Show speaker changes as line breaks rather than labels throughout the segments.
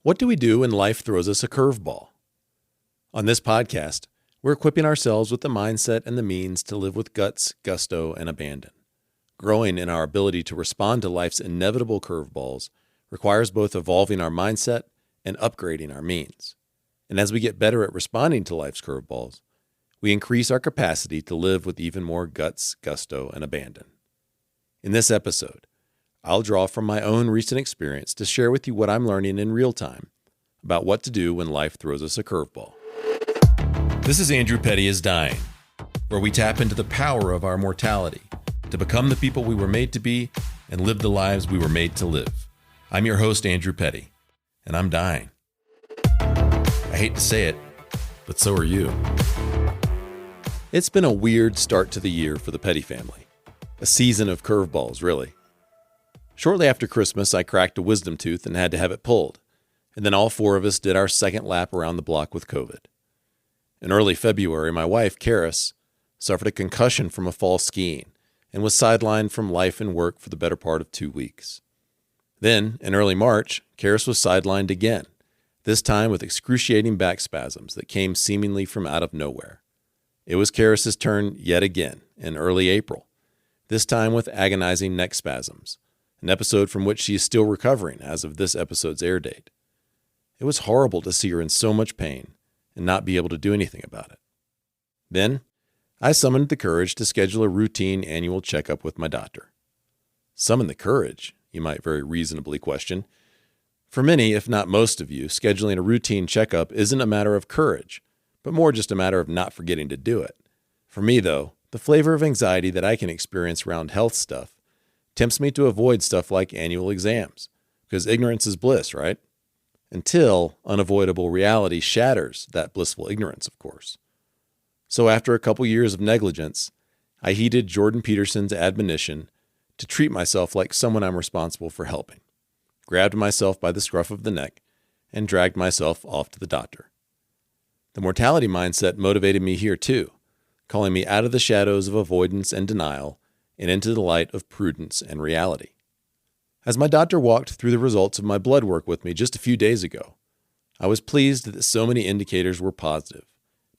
What do we do when life throws us a curveball? On this podcast, we're equipping ourselves with the mindset and the means to live with guts, gusto, and abandon. Growing in our ability to respond to life's inevitable curveballs requires both evolving our mindset and upgrading our means. And as we get better at responding to life's curveballs, we increase our capacity to live with even more guts, gusto, and abandon. In this episode, I'll draw from my own recent experience to share with you what I'm learning in real time about what to do when life throws us a curveball. This is Andrew Petty is Dying, where we tap into the power of our mortality to become the people we were made to be and live the lives we were made to live. I'm your host, Andrew Petty, and I'm dying. I hate to say it, but so are you. It's been a weird start to the year for the Petty family. A season of curveballs, really. Shortly after Christmas, I cracked a wisdom tooth and had to have it pulled, and then all four of us did our second lap around the block with COVID. In early February, my wife, Karis, suffered a concussion from a fall skiing and was sidelined from life and work for the better part of 2 weeks. Then, in early March, Karis was sidelined again, this time with excruciating back spasms that came seemingly from out of nowhere. It was Karis's turn yet again in early April, this time with agonizing neck spasms, an episode from which she is still recovering as of this episode's air date. It was horrible to see her in so much pain and not be able to do anything about it. Then, I summoned the courage to schedule a routine annual checkup with my doctor. Summon the courage, you might very reasonably question. For many, if not most of you, scheduling a routine checkup isn't a matter of courage, but more just a matter of not forgetting to do it. For me, though, the flavor of anxiety that I can experience around health stuff tempts me to avoid stuff like annual exams, because ignorance is bliss, right? Until unavoidable reality shatters that blissful ignorance, of course. So after a couple years of negligence, I heeded Jordan Peterson's admonition to treat myself like someone I'm responsible for helping, grabbed myself by the scruff of the neck, and dragged myself off to the doctor. The mortality mindset motivated me here too, calling me out of the shadows of avoidance and denial and into the light of prudence and reality. As my doctor walked through the results of my blood work with me just a few days ago, I was pleased that so many indicators were positive,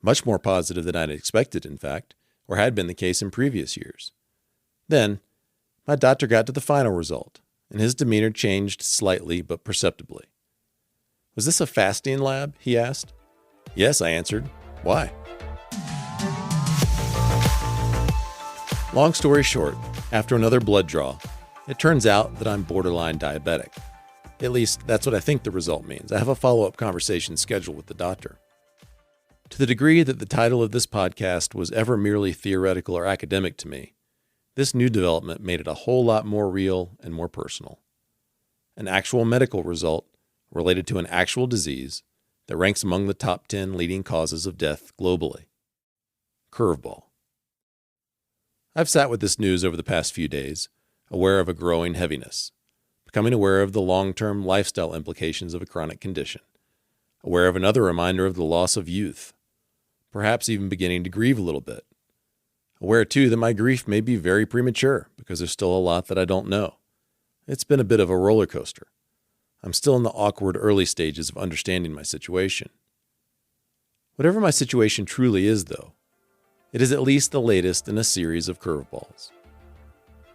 much more positive than I'd expected, in fact, or had been the case in previous years. Then, my doctor got to the final result, and his demeanor changed slightly but perceptibly. "Was this a fasting lab?" he asked. "Yes," I answered. "Why?" Long story short, after another blood draw, it turns out that I'm borderline diabetic. At least, that's what I think the result means. I have a follow-up conversation scheduled with the doctor. To the degree that the title of this podcast was ever merely theoretical or academic to me, this new development made it a whole lot more real and more personal. An actual medical result related to an actual disease that ranks among the top 10 leading causes of death globally. Curveball. I've sat with this news over the past few days, aware of a growing heaviness, becoming aware of the long-term lifestyle implications of a chronic condition, aware of another reminder of the loss of youth, perhaps even beginning to grieve a little bit, aware too that my grief may be very premature because there's still a lot that I don't know. It's been a bit of a roller coaster. I'm still in the awkward early stages of understanding my situation. Whatever my situation truly is, though, it is at least the latest in a series of curveballs.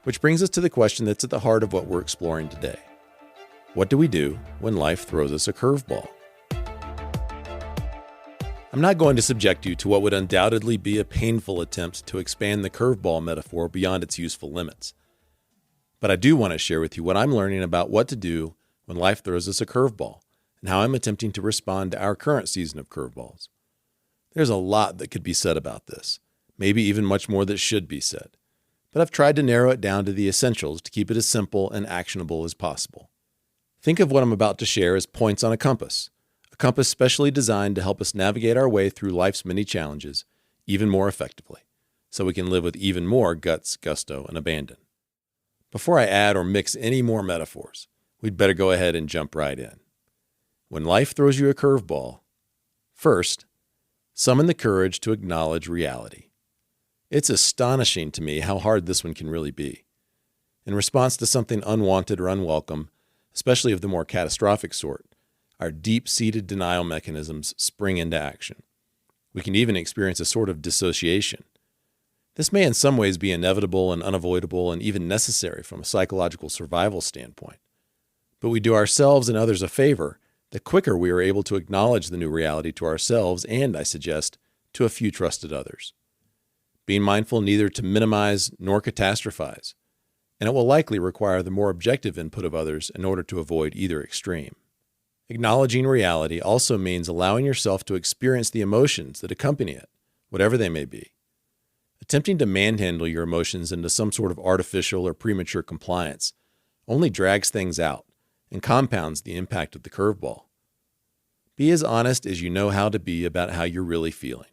Which brings us to the question that's at the heart of what we're exploring today. What do we do when life throws us a curveball? I'm not going to subject you to what would undoubtedly be a painful attempt to expand the curveball metaphor beyond its useful limits. But I do want to share with you what I'm learning about what to do when life throws us a curveball and how I'm attempting to respond to our current season of curveballs. There's a lot that could be said about this, maybe even much more that should be said. But I've tried to narrow it down to the essentials to keep it as simple and actionable as possible. Think of what I'm about to share as points on a compass specially designed to help us navigate our way through life's many challenges even more effectively, so we can live with even more guts, gusto, and abandon. Before I add or mix any more metaphors, we'd better go ahead and jump right in. When life throws you a curveball, first, summon the courage to acknowledge reality. It's astonishing to me how hard this one can really be. In response to something unwanted or unwelcome, especially of the more catastrophic sort, our deep-seated denial mechanisms spring into action. We can even experience a sort of dissociation. This may in some ways be inevitable and unavoidable and even necessary from a psychological survival standpoint. But we do ourselves and others a favor the quicker we are able to acknowledge the new reality to ourselves and, I suggest, to a few trusted others. Being mindful neither to minimize nor catastrophize, and it will likely require the more objective input of others in order to avoid either extreme. Acknowledging reality also means allowing yourself to experience the emotions that accompany it, whatever they may be. Attempting to manhandle your emotions into some sort of artificial or premature compliance only drags things out and compounds the impact of the curveball. Be as honest as you know how to be about how you're really feeling.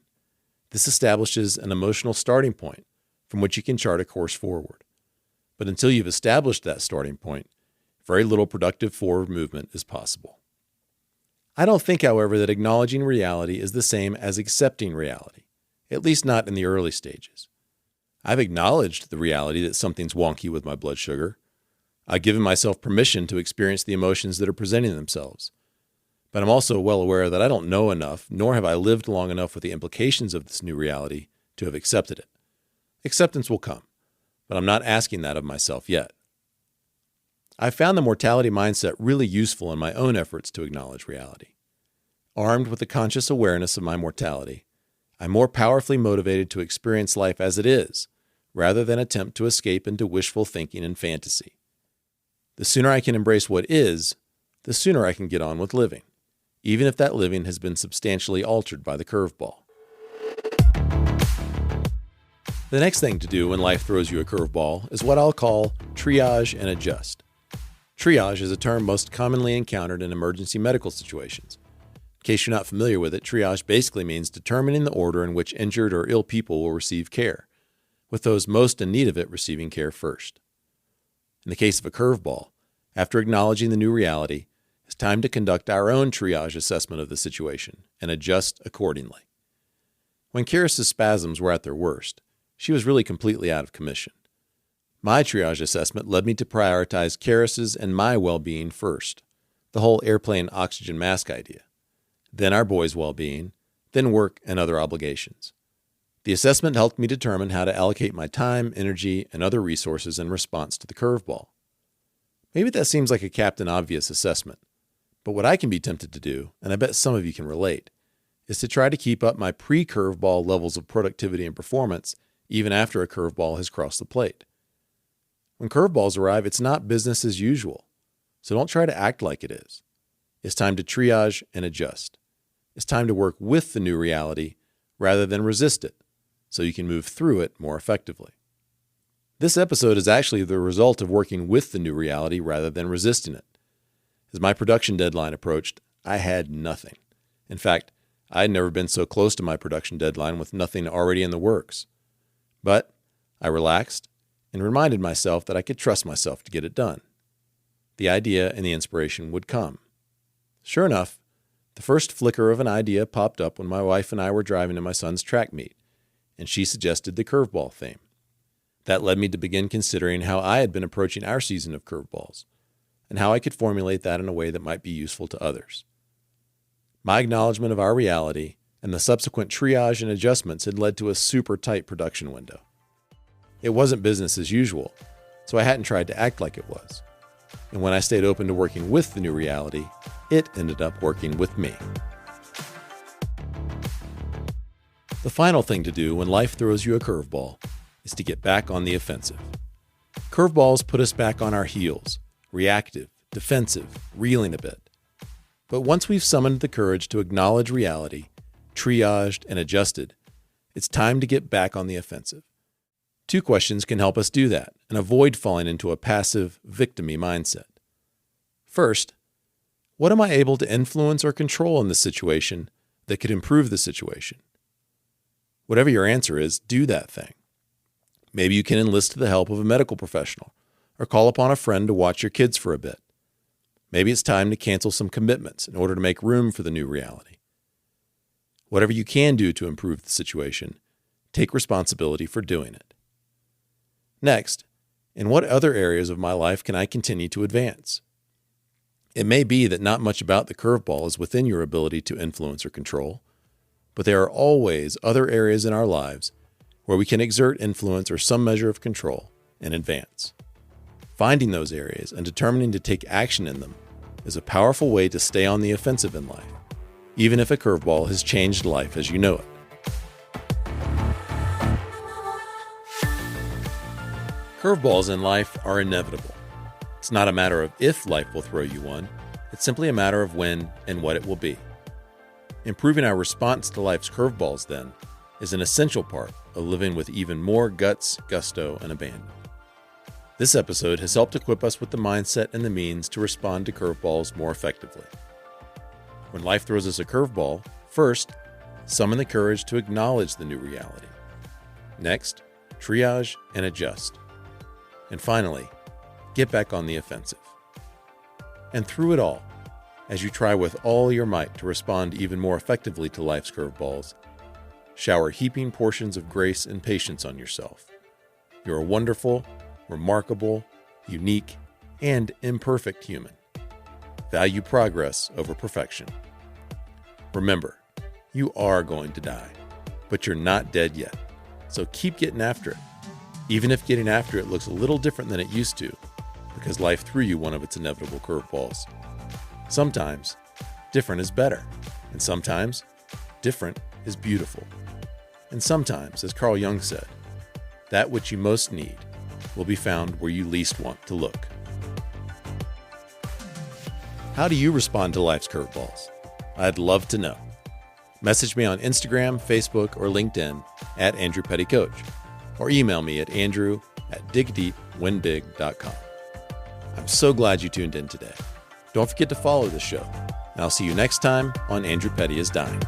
This establishes an emotional starting point from which you can chart a course forward. But until you've established that starting point, very little productive forward movement is possible. I don't think, however, that acknowledging reality is the same as accepting reality, at least not in the early stages. I've acknowledged the reality that something's wonky with my blood sugar. I've given myself permission to experience the emotions that are presenting themselves. But I'm also well aware that I don't know enough, nor have I lived long enough with the implications of this new reality to have accepted it. Acceptance will come, but I'm not asking that of myself yet. I've found the mortality mindset really useful in my own efforts to acknowledge reality. Armed with the conscious awareness of my mortality, I'm more powerfully motivated to experience life as it is, rather than attempt to escape into wishful thinking and fantasy. The sooner I can embrace what is, the sooner I can get on with living, even if that living has been substantially altered by the curveball. The next thing to do when life throws you a curveball is what I'll call triage and adjust. Triage is a term most commonly encountered in emergency medical situations. In case you're not familiar with it, triage basically means determining the order in which injured or ill people will receive care, with those most in need of it receiving care first. In the case of a curveball, after acknowledging the new reality, it's time to conduct our own triage assessment of the situation and adjust accordingly. When Karis's spasms were at their worst, she was really completely out of commission. My triage assessment led me to prioritize Karis's and my well-being first, the whole airplane oxygen mask idea, then our boys' well-being, then work and other obligations. The assessment helped me determine how to allocate my time, energy, and other resources in response to the curveball. Maybe that seems like a Captain Obvious assessment, but what I can be tempted to do, and I bet some of you can relate, is to try to keep up my pre-curveball levels of productivity and performance even after a curveball has crossed the plate. When curveballs arrive, it's not business as usual, so don't try to act like it is. It's time to triage and adjust. It's time to work with the new reality rather than resist it, so you can move through it more effectively. This episode is actually the result of working with the new reality rather than resisting it. As my production deadline approached, I had nothing. In fact, I had never been so close to my production deadline with nothing already in the works. But I relaxed and reminded myself that I could trust myself to get it done. The idea and the inspiration would come. Sure enough, the first flicker of an idea popped up when my wife and I were driving to my son's track meet, and she suggested the curveball theme. That led me to begin considering how I had been approaching our season of curveballs, and how I could formulate that in a way that might be useful to others. My acknowledgement of our reality and the subsequent triage and adjustments had led to a super tight production window. It wasn't business as usual, so I hadn't tried to act like it was. And when I stayed open to working with the new reality, it ended up working with me. The final thing to do when life throws you a curveball is to get back on the offensive. Curveballs put us back on our heels, reactive, defensive, reeling a bit. But once we've summoned the courage to acknowledge reality, triaged and adjusted, it's time to get back on the offensive. 2 questions can help us do that and avoid falling into a passive, victim-y mindset. First, what am I able to influence or control in this situation that could improve the situation? Whatever your answer is, do that thing. Maybe you can enlist the help of a medical professional or call upon a friend to watch your kids for a bit. Maybe it's time to cancel some commitments in order to make room for the new reality. Whatever you can do to improve the situation, take responsibility for doing it. Next, in what other areas of my life can I continue to advance? It may be that not much about the curveball is within your ability to influence or control, but there are always other areas in our lives where we can exert influence or some measure of control and advance. Finding those areas and determining to take action in them is a powerful way to stay on the offensive in life, even if a curveball has changed life as you know it. Curveballs in life are inevitable. It's not a matter of if life will throw you one, it's simply a matter of when and what it will be. Improving our response to life's curveballs, then, is an essential part of living with even more guts, gusto, and abandon. This episode has helped equip us with the mindset and the means to respond to curveballs more effectively. When life throws us a curveball, first, summon the courage to acknowledge the new reality. Next, triage and adjust. And finally, get back on the offensive. And through it all, as you try with all your might to respond even more effectively to life's curveballs, shower heaping portions of grace and patience on yourself. You're a wonderful, remarkable, unique, and imperfect human. Value progress over perfection. Remember, you are going to die, but you're not dead yet. So keep getting after it, even if getting after it looks a little different than it used to, because life threw you one of its inevitable curveballs. Sometimes, different is better, and sometimes, different is beautiful. And sometimes, as Carl Jung said, that which you most need will be found where you least want to look. How do you respond to life's curveballs? I'd love to know. Message me on Instagram, Facebook, or LinkedIn at Andrew Petty Coach, or email me at andrew@digdeepwinbig.com. I'm so glad you tuned in today. Don't forget to follow the show, and I'll see you next time on Andrew Petty is Dying.